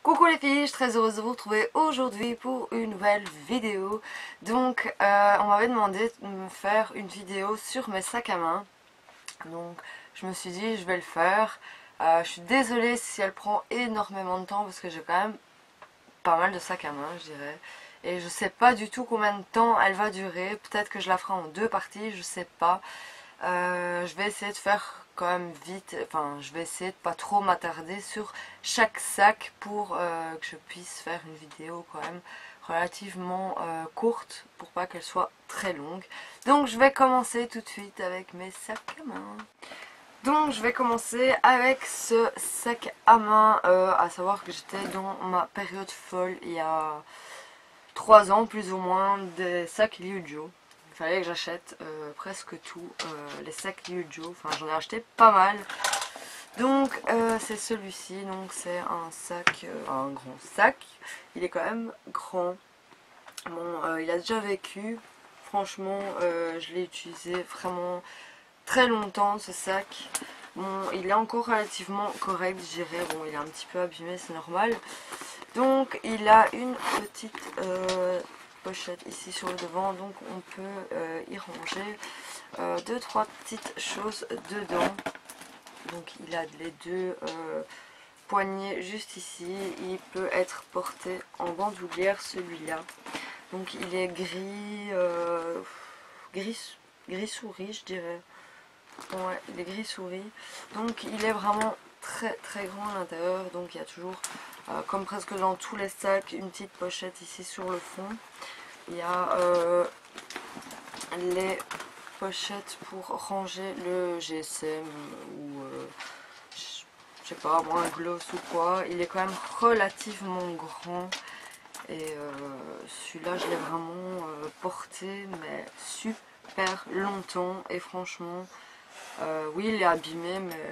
Coucou les filles, je suis très heureuse de vous retrouver aujourd'hui pour une nouvelle vidéo. Donc on m'avait demandé de me faire une vidéo sur mes sacs à main. Donc je me suis dit je vais le faire. Je suis désolée si elle prend énormément de temps parce que j'ai quand même pas mal de sacs à main, je dirais. Et je sais pas du tout combien de temps elle va durer. Peut-être que je la ferai en deux parties, je sais pas. Je vais essayer de faire quand même vite, enfin je vais essayer de pas trop m'attarder sur chaque sac pour que je puisse faire une vidéo quand même relativement courte pour pas qu'elle soit très longue. Donc je vais commencer tout de suite avec mes sacs à main. Donc je vais commencer avec ce sac à main, à savoir que j'étais dans ma période folle il y a 3 ans plus ou moins des sacs Liu Joe. Il fallait que j'achète presque tout, les sacs Liu Joe, enfin j'en ai acheté pas mal. Donc c'est celui-ci, donc c'est un sac, un grand sac, il est quand même grand. Bon, il a déjà vécu, franchement je l'ai utilisé vraiment très longtemps ce sac. Bon, il est encore relativement correct, je dirais. Bon, il est un petit peu abîmé, c'est normal. Donc, il a une petite pochette ici sur le devant. Donc, on peut y ranger 2-3 petites choses dedans. Donc, il a les deux poignées juste ici. Il peut être porté en bandoulière, celui-là. Donc, il est gris, gris souris, je dirais. Ouais, il est gris souris. Donc il est vraiment très grand à l'intérieur. Donc il y a toujours, comme presque dans tous les sacs, une petite pochette ici sur le fond. Il y a les pochettes pour ranger le GSM ou je sais pas moi, un gloss ou quoi. Il est quand même relativement grand. Et celui-là je l'ai vraiment porté mais super longtemps. Et franchement oui, il est abîmé, mais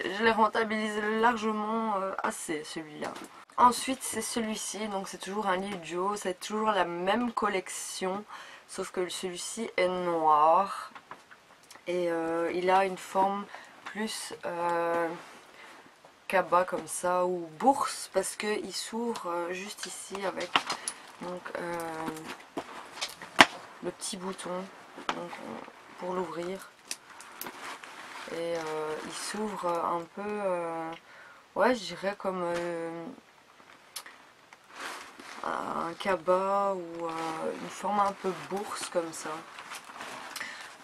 je l'ai rentabilisé largement assez, celui-là. Ensuite, c'est celui-ci, donc c'est toujours un Liu Joe, c'est toujours la même collection, sauf que celui-ci est noir. Et il a une forme plus cabas comme ça, ou bourse, parce qu'il s'ouvre juste ici avec donc, le petit bouton donc, pour l'ouvrir. Et il s'ouvre un peu, ouais je dirais comme un cabas ou une forme un peu bourse comme ça.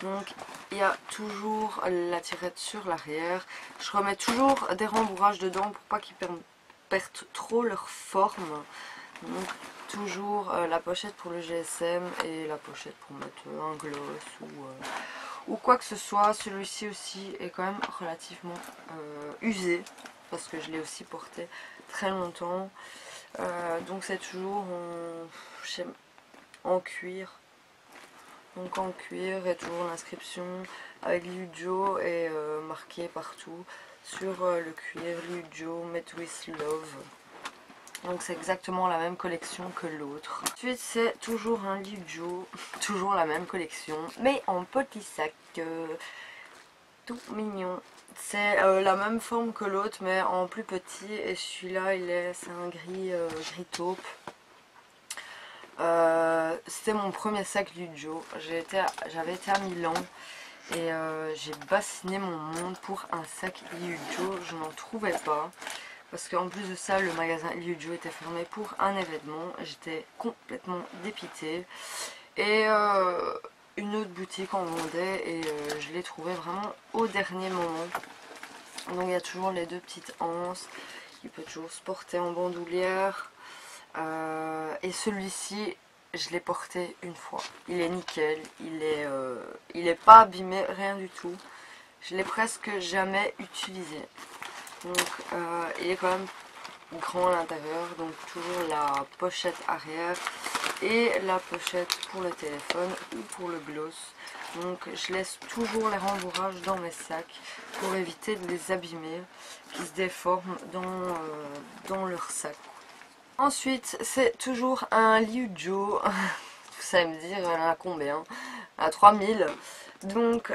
Donc il y a toujours la tirette sur l'arrière. Je remets toujours des rembourrages dedans pour pas qu'ils perdent trop leur forme. Donc toujours la pochette pour le GSM et la pochette pour mettre un gloss ou quoi que ce soit. Celui-ci aussi est quand même relativement usé parce que je l'ai aussi porté très longtemps. Donc c'est toujours en cuir. Donc en cuir et toujours l'inscription avec Liu Joe et marqué partout sur le cuir Liu Joe Met with Love. Donc c'est exactement la même collection que l'autre. Ensuite c'est toujours un Liu Joe, toujours la même collection, mais en petit sac, tout mignon. C'est la même forme que l'autre mais en plus petit, et celui-là c'est un gris, gris taupe. C'était mon premier sac Liu Joe. J'avais été à Milan et j'ai bassiné mon monde pour un sac Liu Joe. Je n'en trouvais pas. Parce qu'en plus de ça, le magasin Liu Joe était fermé pour un événement. J'étais complètement dépitée. Et une autre boutique en vendait et je l'ai trouvé vraiment au dernier moment. Donc il y a toujours les deux petites anses. Il peut toujours se porter en bandoulière. Et celui-ci, je l'ai porté une fois. Il est nickel. Il est pas abîmé, rien du tout. Je l'ai presque jamais utilisé. Donc il est quand même grand à l'intérieur, donc toujours la pochette arrière et la pochette pour le téléphone ou pour le gloss. Donc je laisse toujours les rembourrages dans mes sacs pour éviter de les abîmer, qui se déforment dans leur sac. Ensuite c'est toujours un Liu Joe. Vous savez me dire, il y en a combien? À 3000. Donc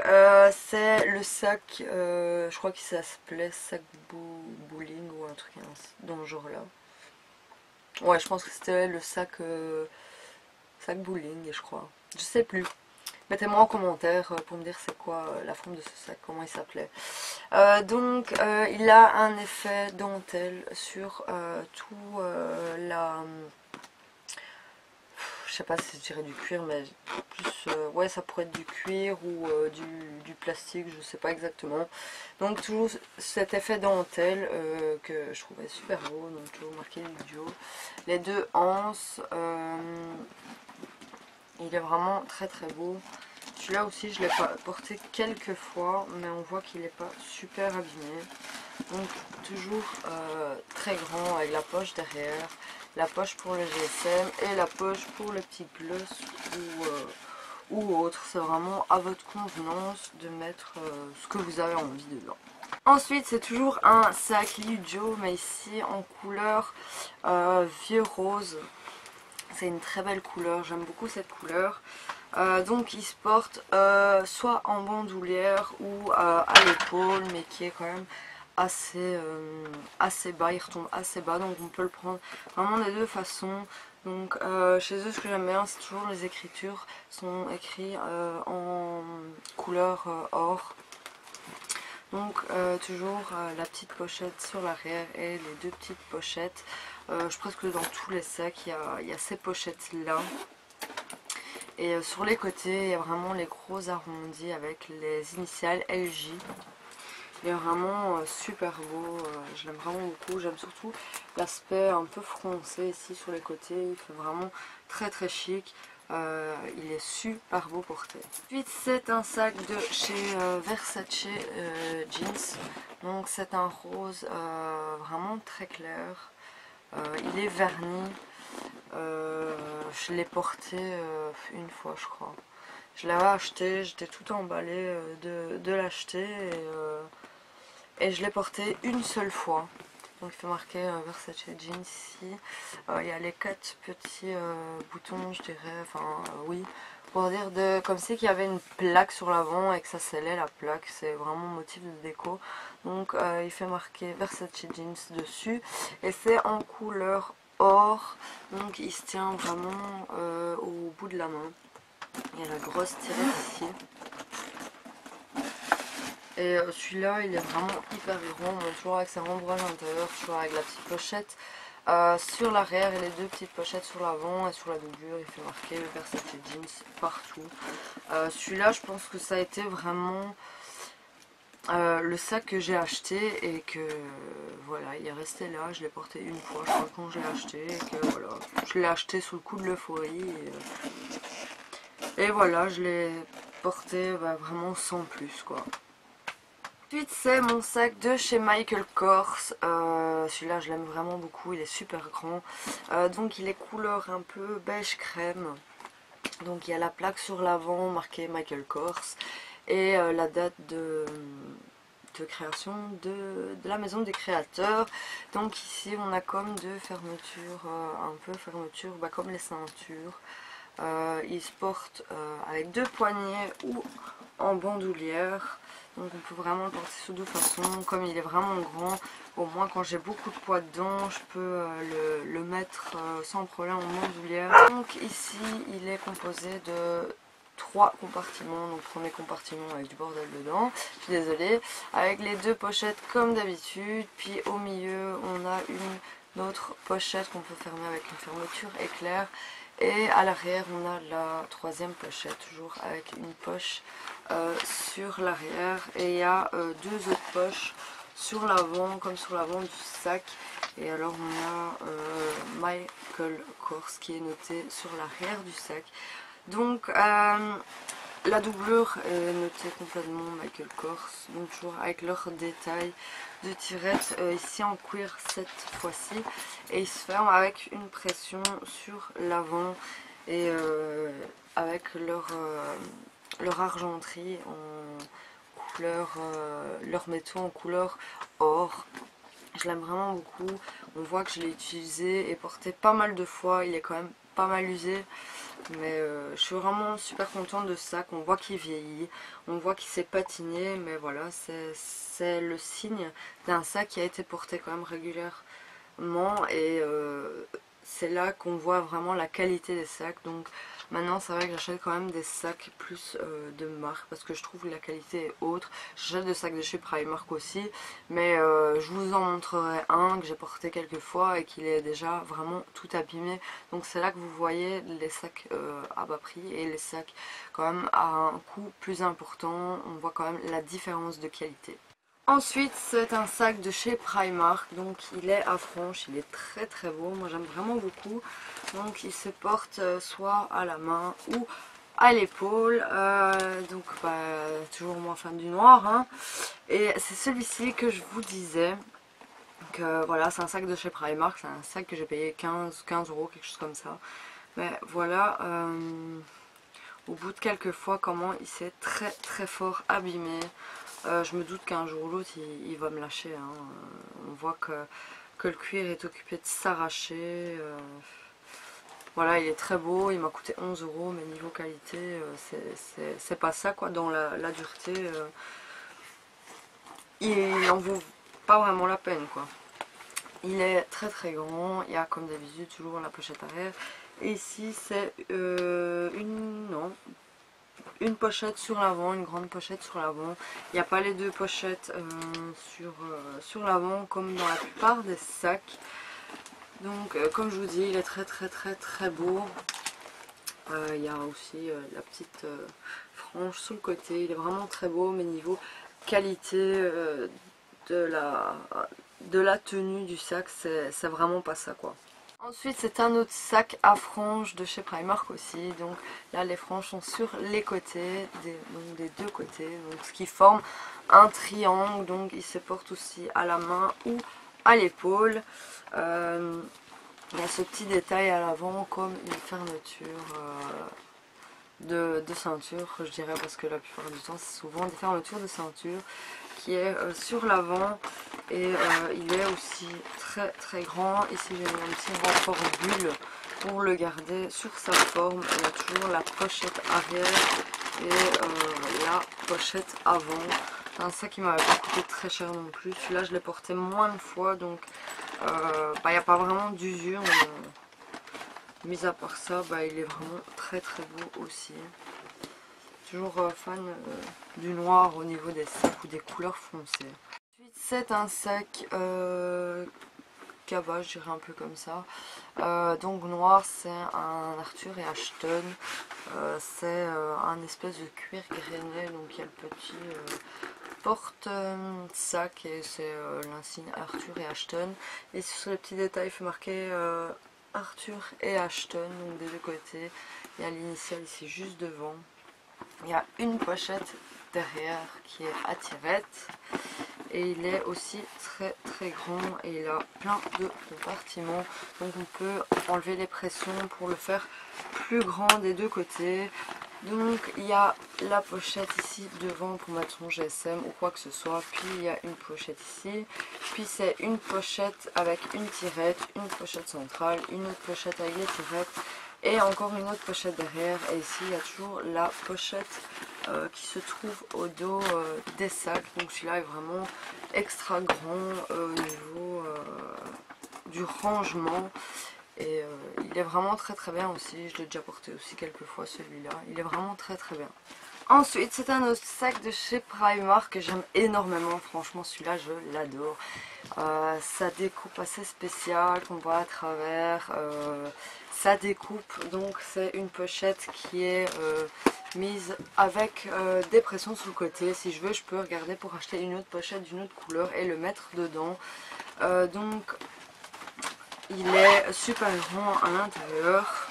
c'est le sac, je crois que ça s'appelait sac bowling ou un truc dans ce genre là. Ouais, je pense que c'était le sac, sac bowling, je crois. Je sais plus. Mettez-moi en commentaire pour me dire c'est quoi la forme de ce sac, comment il s'appelait. Donc il a un effet dentelle sur tout la... Je sais pas si je dirais du cuir, mais plus... ouais, ça pourrait être du cuir ou du plastique, je sais pas exactement. Donc toujours cet effet dentelle que je trouvais super beau, donc toujours marqué Ludio. Les deux anses, il est vraiment très très beau. Celui-là aussi je l'ai porté quelques fois, mais on voit qu'il n'est pas super abîmé. Donc toujours très grand avec la poche derrière, la poche pour le GSM et la poche pour le petit gloss ou autre. C'est vraiment à votre convenance de mettre ce que vous avez envie dedans. Ensuite c'est toujours un sac Ludio, mais ici en couleur vieux rose. C'est une très belle couleur, j'aime beaucoup cette couleur. Donc il se porte soit en bandoulière ou à l'épaule, mais qui est quand même assez bas, il retombe assez bas, donc on peut le prendre vraiment des deux façons. Donc chez eux, ce que j'aime bien, c'est toujours les écritures sont écrites en couleur or. Donc toujours la petite pochette sur l'arrière et les deux petites pochettes. Je pense que dans tous les sacs il y a ces pochettes là. Et sur les côtés il y a vraiment les gros arrondis avec les initiales LJ. Il est vraiment super beau, je l'aime vraiment beaucoup. J'aime surtout l'aspect un peu froncé ici sur les côtés, il fait vraiment très très chic. Il est super beau porté. Ensuite c'est un sac de chez Versace Jeans. Donc c'est un rose vraiment très clair. Il est verni. Je l'ai porté une fois je crois. Je l'avais acheté, j'étais tout emballée de l'acheter et je l'ai porté une seule fois. Donc il fait marquer Versace Jeans ici. Il y a les 4 petits boutons, je dirais, enfin oui, pour dire comme si qu'il y avait une plaque sur l'avant et que ça scellait la plaque. C'est vraiment motif de déco. Donc il fait marquer Versace Jeans dessus et c'est en couleur or. Donc il se tient vraiment au bout de la main. Il y a la grosse tirette ici. Et celui-là il est vraiment hyper grand, toujours avec sa rembrage intérieure, toujours avec la petite pochette sur l'arrière et les deux petites pochettes sur l'avant et sur la doublure. Il fait marquer le Versace Jeans partout. Celui-là je pense que ça a été vraiment le sac que j'ai acheté et que voilà, il est resté là. Je l'ai porté une fois je crois quand je l'ai acheté et que voilà, je l'ai acheté sous le coup de l'euphorie et voilà, je l'ai porté vraiment sans plus quoi. Ensuite c'est mon sac de chez Michael Kors. Celui-là je l'aime vraiment beaucoup, il est super grand. Donc il est couleur un peu beige crème. Donc il y a la plaque sur l'avant marquée Michael Kors et la date de création de la maison des créateurs. Donc ici on a comme deux fermetures, un peu fermeture comme les ceintures. Il se porte avec deux poignets ou en bandoulière. Donc on peut vraiment le porter sous deux façons. Comme il est vraiment grand, au moins quand j'ai beaucoup de poids dedans, je peux le mettre sans problème en bandoulière. Donc ici il est composé de 3 compartiments. Donc premier compartiment avec du bordel dedans, je suis désolée, avec les deux pochettes comme d'habitude. Puis au milieu on a une autre pochette qu'on peut fermer avec une fermeture éclair. Et à l'arrière on a la troisième pochette, toujours avec une poche sur l'arrière. Et il y a deux autres poches sur l'avant, comme sur l'avant du sac. Et alors on a Michael Kors qui est noté sur l'arrière du sac. Donc la doublure est notée complètement Michael Kors, donc toujours avec leur détail de tirette ici en cuir cette fois-ci, et il se ferme avec une pression sur l'avant et avec leur argenterie en couleur, leur métaux en couleur or. Je l'aime vraiment beaucoup, on voit que je l'ai utilisé et porté pas mal de fois, il est quand même pas mal usé. Mais je suis vraiment super contente de ce sac. On voit qu'il vieillit, on voit qu'il s'est patiné, mais voilà, c'est le signe d'un sac qui a été porté quand même régulièrement. Et c'est là qu'on voit vraiment la qualité des sacs. Donc maintenant c'est vrai que j'achète quand même des sacs plus de marque parce que je trouve que la qualité est autre. J'achète des sacs de chez Primark aussi, mais je vous en montrerai un que j'ai porté quelques fois et qu'il est déjà vraiment tout abîmé. Donc c'est là que vous voyez les sacs à bas prix et les sacs quand même à un coût plus important. On voit quand même la différence de qualité. Ensuite c'est un sac de chez Primark, donc il est à franges, il est très très beau, moi j'aime vraiment beaucoup. Donc il se porte soit à la main ou à l'épaule, donc toujours moins fan du noir, hein. Et c'est celui-ci que je vous disais, que voilà, c'est un sac de chez Primark, c'est un sac que j'ai payé 15 euros, quelque chose comme ça. Mais voilà, au bout de quelques fois comment il s'est très très fort abîmé. Je me doute qu'un jour ou l'autre il va me lâcher, hein. On voit que le cuir est occupé de s'arracher. Voilà, il est très beau, il m'a coûté 11 euros, mais niveau qualité c'est pas ça quoi, dans la dureté il en vaut pas vraiment la peine quoi. Il est très très grand, il y a comme d'habitude toujours la pochette arrière. Et ici c'est une pochette sur l'avant, une grande pochette sur l'avant. Il n'y a pas les deux pochettes sur l'avant comme dans la plupart des sacs. Donc comme je vous dis, il est très très très très beau. Il y a aussi la petite frange sur le côté. Il est vraiment très beau, mais niveau qualité de la tenue du sac, c'est vraiment pas ça quoi. Ensuite c'est un autre sac à franges de chez Primark aussi. Donc là les franges sont sur les côtés, donc des deux côtés, donc ce qui forme un triangle. Donc il se porte aussi à la main ou à l'épaule. Il y a ce petit détail à l'avant comme une fermeture de ceinture, je dirais, parce que la plupart du temps c'est souvent des fermetures de ceinture qui est sur l'avant. Et il est aussi très très grand. Ici j'ai mis un petit renfort bulle pour le garder sur sa forme. Il y a toujours la pochette arrière et la pochette avant. C'est un sac qui m'avait pas coûté très cher non plus. Celui-là je l'ai porté moins de fois, donc il n'y a pas vraiment d'usure. Mis à part ça, il est vraiment très très beau aussi. Toujours fan du noir au niveau des sacs ou des couleurs foncées. Ensuite c'est un sac cabas, je dirais un peu comme ça. Donc noir, c'est un Arthur et Ashton. C'est un espèce de cuir grainé, donc il y a le petit porte-sac et c'est l'insigne Arthur et Ashton. Et sur les petits détails, il faut marquer Arthur et Ashton, donc des deux côtés. Il y a l'initiale ici juste devant. Il y a une pochette derrière qui est à tirette. Et il est aussi très très grand et il a plein de compartiments. Donc on peut enlever les pressions pour le faire plus grand des deux côtés. Donc il y a la pochette ici devant pour mettre son GSM ou quoi que ce soit. Puis il y a une pochette ici. Puis c'est une pochette avec une tirette, une pochette centrale, une autre pochette avec les tirettes. Et encore une autre pochette derrière. Et ici il y a toujours la pochette qui se trouve au dos des sacs. Donc celui-là est vraiment extra grand au niveau du rangement. Et il est vraiment très très bien aussi. Je l'ai déjà porté aussi quelques fois celui-là. Il est vraiment très très bien. Ensuite c'est un autre sac de chez Primark que j'aime énormément. Franchement celui-là je l'adore. Sa découpe assez spéciale qu'on voit à travers. Sa découpe, donc c'est une pochette qui est mise avec des pressions sur le côté. Si je veux je peux regarder pour acheter une autre pochette d'une autre couleur et le mettre dedans. Donc il est super grand à l'intérieur,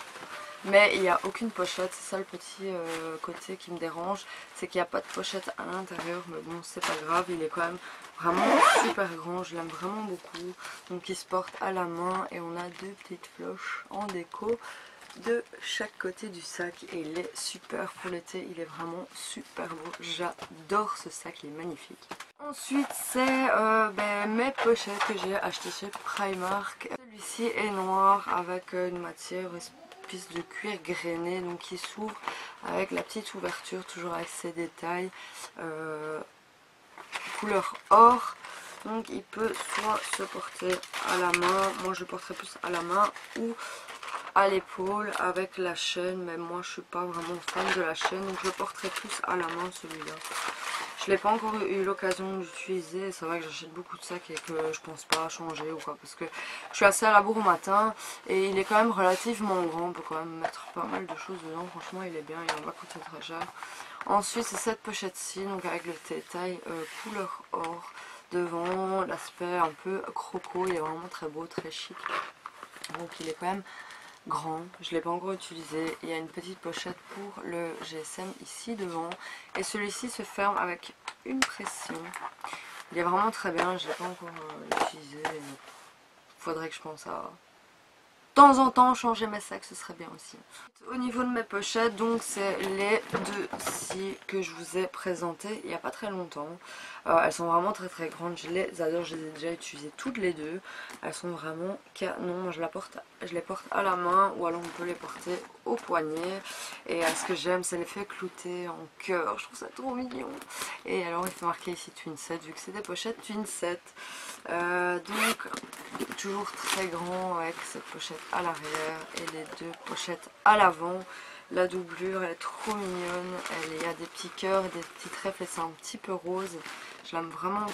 mais il n'y a aucune pochette. C'est ça le petit côté qui me dérange, c'est qu'il n'y a pas de pochette à l'intérieur. Mais bon c'est pas grave, il est quand même vraiment super grand, je l'aime vraiment beaucoup. Donc il se porte à la main et on a deux petites cloches en déco de chaque côté du sac. Et il est super pour l'été, il est vraiment super beau. J'adore ce sac, il est magnifique. Ensuite c'est mes pochettes que j'ai achetées chez Primark. Celui-ci est noir avec une matière piste de cuir grainé donc qui s'ouvre avec la petite ouverture, toujours avec ses détails couleur or. Donc il peut soit se porter à la main, moi je le porterai plus à la main ou à l'épaule avec la chaîne, mais moi je suis pas vraiment fan de la chaîne, donc je le porterai plus à la main celui-là. Je l'ai pas encore eu l'occasion d'utiliser, c'est vrai que j'achète beaucoup de sacs et que je pense pas changer ou quoi, parce que je suis assez à la bourre au matin et il est quand même relativement grand, on peut quand même mettre pas mal de choses dedans, franchement il est bien, il en va coûter très cher. Ensuite c'est cette pochette-ci, donc avec le détail couleur or, devant l'aspect un peu croco, il est vraiment très beau, très chic, donc il est quand même grand, je ne l'ai pas encore utilisé. Il y a une petite pochette pour le GSM ici devant et celui-ci se ferme avec une pression. Il est vraiment très bien, je ne l'ai pas encore utilisé. Il faudrait que je pense à de temps en temps changer mes sacs, ce serait bien aussi. Au niveau de mes pochettes, donc c'est les deux-ci que je vous ai présentées il n'y a pas très longtemps. Elles sont vraiment très très grandes, je les adore, je les ai déjà utilisées toutes les deux. Elles sont vraiment canon, moi je les porte à la main ou alors on peut les porter au poignet. Et ce que j'aime c'est l'effet clouté en cœur, je trouve ça trop mignon. Et alors il faut marquer ici Twin Set vu que c'est des pochettes Twin Set. Donc toujours très grand avec cette pochette à l'arrière et les deux pochettes à l'avant. La doublure elle est trop mignonne, il y a des petits cœurs et des petits trèfles et c'est un petit peu rose. Je l'aime vraiment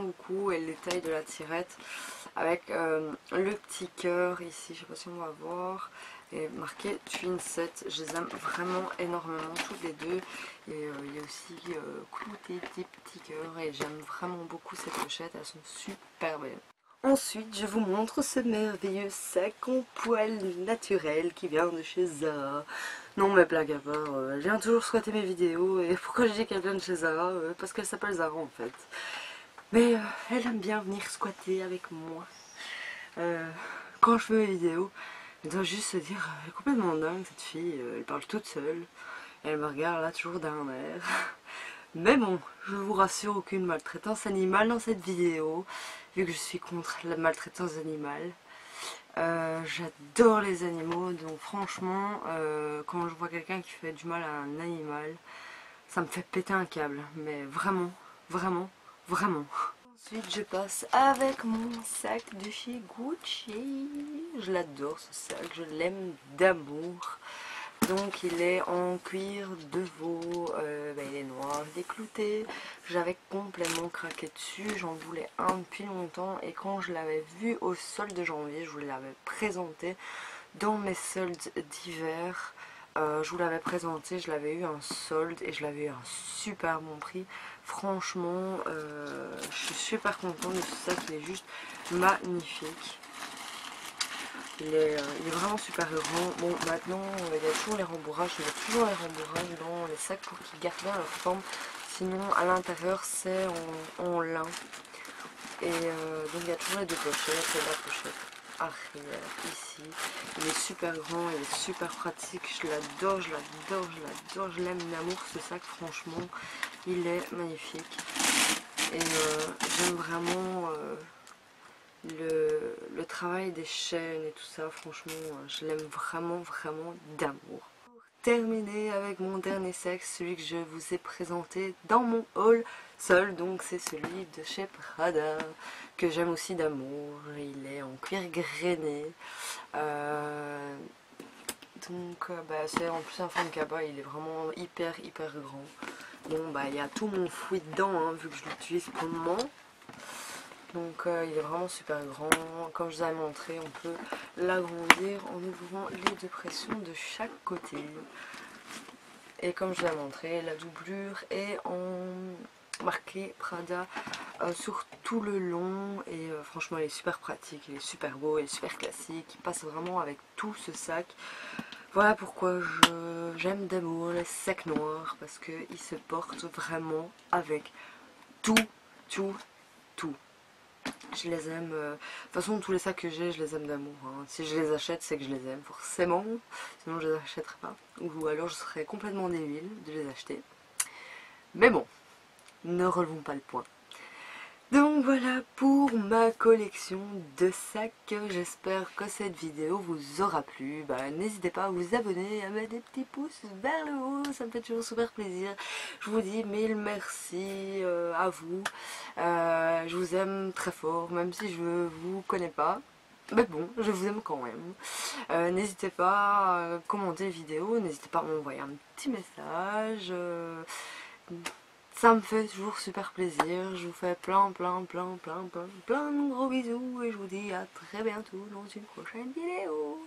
beaucoup, et les tailles de la tirette avec le petit cœur ici, je sais pas si on va voir, et marqué Twin Set. Je les aime vraiment énormément toutes les deux. Et il y a aussi clouté des petits cœurs et j'aime vraiment beaucoup ces pochettes, elles sont super belles. Ensuite, je vous montre ce merveilleux sac en poil naturel qui vient de chez Zara. Non, mais blague à part, j'ai toujours squatté mes vidéos. Et pourquoi je dis qu'elle vient de chez Zara? Parce qu'elle s'appelle Zara en fait. Mais elle aime bien venir squatter avec moi. Quand je fais mes vidéos, elle doit juste se dire, elle est complètement dingue cette fille, elle parle toute seule. Elle me regarde là toujours d'un air. Mais bon, je vous rassure, aucune maltraitance animale dans cette vidéo, vu que je suis contre la maltraitance animale. J'adore les animaux, donc franchement, quand je vois quelqu'un qui fait du mal à un animal, ça me fait péter un câble, mais vraiment. Ensuite, je passe avec mon sac de chez Gucci. Je l'adore ce sac, je l'aime d'amour. Donc il est en cuir de veau, il est noir, il est clouté. J'avais complètement craqué dessus, j'en voulais un depuis longtemps. Et quand je l'avais vu au solde de janvier, je vous l'avais présenté dans mes soldes d'hiver. Je vous l'avais présenté, je l'avais eu un solde et je l'avais eu un super bon prix. Franchement, je suis super contente de ce sac, il est juste magnifique. Il est vraiment super grand. Bon, maintenant, il y a toujours les rembourrages. Je mets toujours les rembourrages dans les sacs pour qu'ils gardent bien leur forme. Sinon, à l'intérieur, c'est en lin. Et donc, il y a toujours les deux pochettes. Et la pochette arrière, ici. Il est super grand, il est super pratique. Je l'adore. Je l'aime d'amour, ce sac, franchement. Il est magnifique. Et j'aime vraiment... le travail des chaînes et tout ça, franchement, je l'aime vraiment d'amour. Pour terminer avec mon dernier sac, celui que je vous ai présenté dans mon haul seul, donc c'est celui de chez Prada, que j'aime aussi d'amour. Il est en cuir grainé. C'est en plus un fond de cabas, il est vraiment hyper grand. Bon, il y a tout mon fouet dedans, hein, vu que je l'utilise pour le moment. Donc il est vraiment super grand. Comme je vous avais montré, on peut l'agrandir en ouvrant les deux pressions de chaque côté. Et comme je vous avais montré, la doublure est en marqué Prada sur tout le long. Et franchement, il est super pratique, il est super beau, il est super classique. Il passe vraiment avec tout ce sac. Voilà pourquoi j'aime d'amour les sacs noirs. Parce qu'il se porte vraiment avec tout. Je les aime, de toute façon tous les sacs que j'ai, je les aime d'amour, hein. Si je les achète, c'est que je les aime forcément, sinon je les achèterai pas. Ou alors je serais complètement débile de les acheter. Mais bon, ne relevons pas le point. Donc voilà pour ma collection de sacs. J'espère que cette vidéo vous aura plu. N'hésitez pas à vous abonner, à mettre des petits pouces vers le haut, ça me fait toujours super plaisir. Je vous dis mille merci à vous. Je vous aime très fort, même si je vous connais pas. Mais bon, je vous aime quand même. N'hésitez pas à commenter les vidéos, n'hésitez pas à m'envoyer un petit message. Ça me fait toujours super plaisir. Je vous fais plein de gros bisous et je vous dis à très bientôt dans une prochaine vidéo.